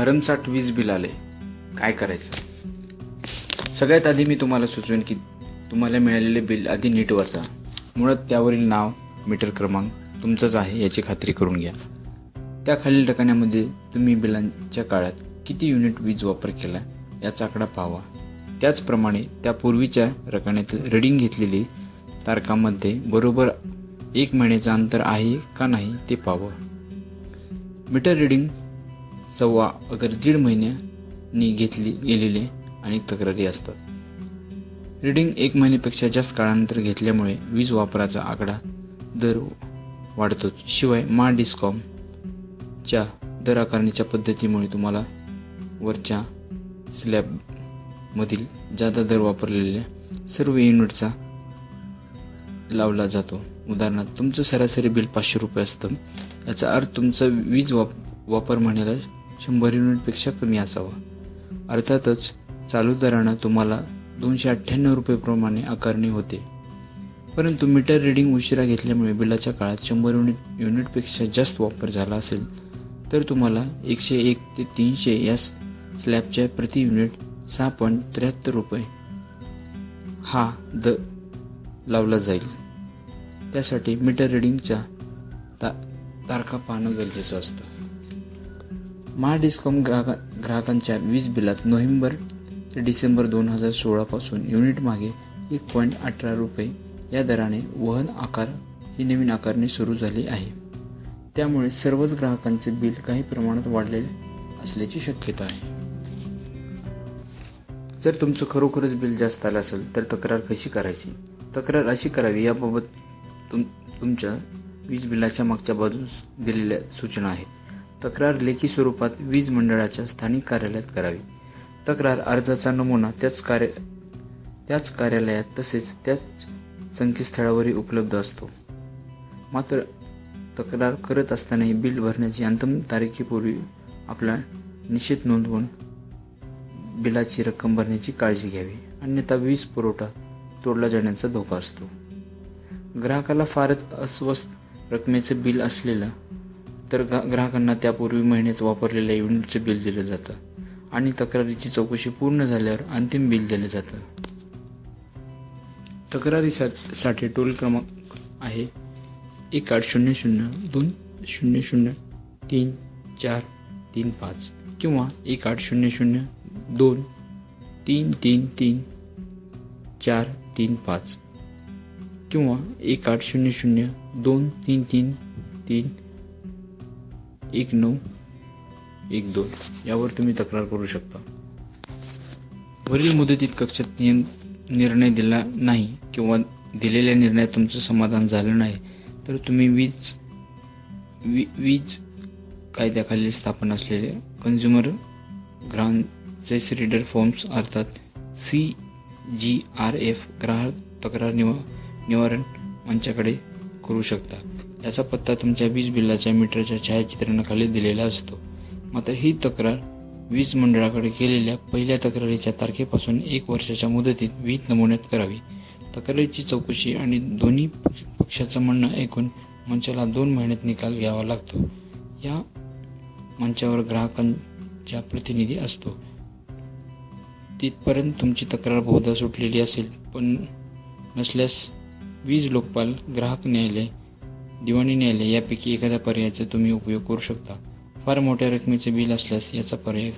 भरमसाठ वीज बिल आले, काय करायचं? सगळ्यात आधी मी तुम्हाला सुचवेन की तुम्हाला मिळालेले बिल आधी नीट वाचा. मुळात त्यावरील नाव, मीटर क्रमांक तुमचाच आहे याची खात्री करून घ्या. त्या खालील ठिकाणामध्ये तुम्ही बिलांच्या काळात किती युनिट वीज वापर केला याचा आकडा पाहावा. त्याचप्रमाणे त्यापूर्वीच्या रकान्यातील रीडिंग घेतलेली तारखांमध्ये बरोबर 1 महिन्याचं अंतर आहे का नाही ते पाहावं. मीटर रीडिंग सव्वा अगर 1.5 महिन्यांनी घेतली गेलेले अनेक तक्रारी असतात. रीडिंग 1 महिन्यापेक्षा जास्त काळानंतर घेतल्यामुळे वीज वापराचा आकडा दर वाढतोच. शिवाय डिस्कॉमच्या दर आकारणीच्या पद्धतीमुळे तुम्हाला वरच्या स्लॅबमधील जादा दर वापरलेल्या सर्व युनिटचा लावला जातो. उदाहरणार्थ तुमचं सरासरी बिल 500 रुपये असतं. याचा अर्थ तुमचा वीज वापर महिन्याला 100 युनिटपेक्षा कमी असावा. अर्थातच चालू दरानं तुम्हाला 298 रुपये प्रमाणे आकारणी होते. परंतु मीटर रीडिंग उशिरा घेतल्यामुळे बिलाच्या काळात 100 युनिटपेक्षा जास्त वापर झाला असेल तर तुम्हाला 101 ते 300 या स्लॅबच्या प्रति युनिट 6.73 रुपये हा दर लावला जाईल. त्यासाठी मीटर रीडिंगच्या तारखा पाहणं गरजेचं असतं. डिस्कॉम ग्राहकांच्या वीज बिलात नोव्हेंबर ते डिसेंबर 2016 पासून युनिट मागे 1.18 रुपये या दराने वहन आकार ही नवीन आकारणी सुरू झाली आहे. त्यामुळे सर्वच ग्राहकांचे बिल काही प्रमाणात वाढलेले असल्याची शक्यता आहे. जर तुमचं खरोखरच बिल जास्त आलं असेल तर तक्रार कशी करायची? तक्रार अशी करावी याबाबत तुमच्या वीज बिलाच्या मागच्या बाजूस दिलेल्या सूचना आहेत. तक्रार लेखी स्वरूपात वीज मंडळाच्या स्थानिक कार्यालयात करावी. तक्रार अर्जाचा नमुना त्याच कार्यालयात तसेच त्याच संकेतस्थळावरही उपलब्ध असतो. मात्र तक्रार करत असतानाही बिल भरण्याची अंतिम तारखेपूर्वी आपला निषेध नोंदवून बिलाची रक्कम भरण्याची काळजी घ्यावी. अन्यथा वीज पुरवठा तोडला जाण्याचा धोका असतो. ग्राहकाला फारच अस्वस्थ रकमेचं बिल असलेलं तर ग्राहकांना त्यापूर्वी महिन्यात वापरलेल्या युनिटचं बिल दिलं जातं आणि तक्रारीची चौकशी पूर्ण झाल्यावर अंतिम बिल दिलं जातं. तक्रारीसाठी टोल क्रमांक आहे 1800-200-3435 किंवा 1800-2333435 किंवा 1800-2331912 यावर तुम्ही तक्रार करू शकता. वरील मुदतीत कक्षात निर्णय दिला नाही किंवा दिलेल्या निर्णयात तुमचं समाधान झालं नाही तर तुम्ही वीज कायद्याखाली स्थापन असलेले कन्झ्युमर ग्राहक रीडर फॉर्म्स अर्थात CGRF ग्राहक तक्रार निवारण मंचाकडे करू शकता. याचा पत्ता तुमच्या वीज बिलाच्या मीटरच्या छायाचित्रणाखाली दिलेला असतो. मात्र ही तक्रार वीज मंडळाकडे केलेल्या पहिल्या तक्रारीच्या तारखेपासून 1 वर्षाच्या मुदतीत वीज नमुन्यात करावी. तक्रारीची चौकशी आणि दोन्ही पक्षाचं म्हणणं ऐकून मंचाला 2 महिन्यात निकाल घ्यावा लागतो. या मंचावर ग्राहकांचा प्रतिनिधी असतो. तिथपर्यंत तुमची तक्रार बहुधा सुटलेली असेल, पण नसल्यास वीज लोकपाल, ग्राहक न्यायालय, दिवाणी न्यायालय यापैकी एखाद्या पर्यायाचा तुम्ही उपयोग करू शकता. फार मोठ्या रकमेचे बिल असल्यास याचा पर्याय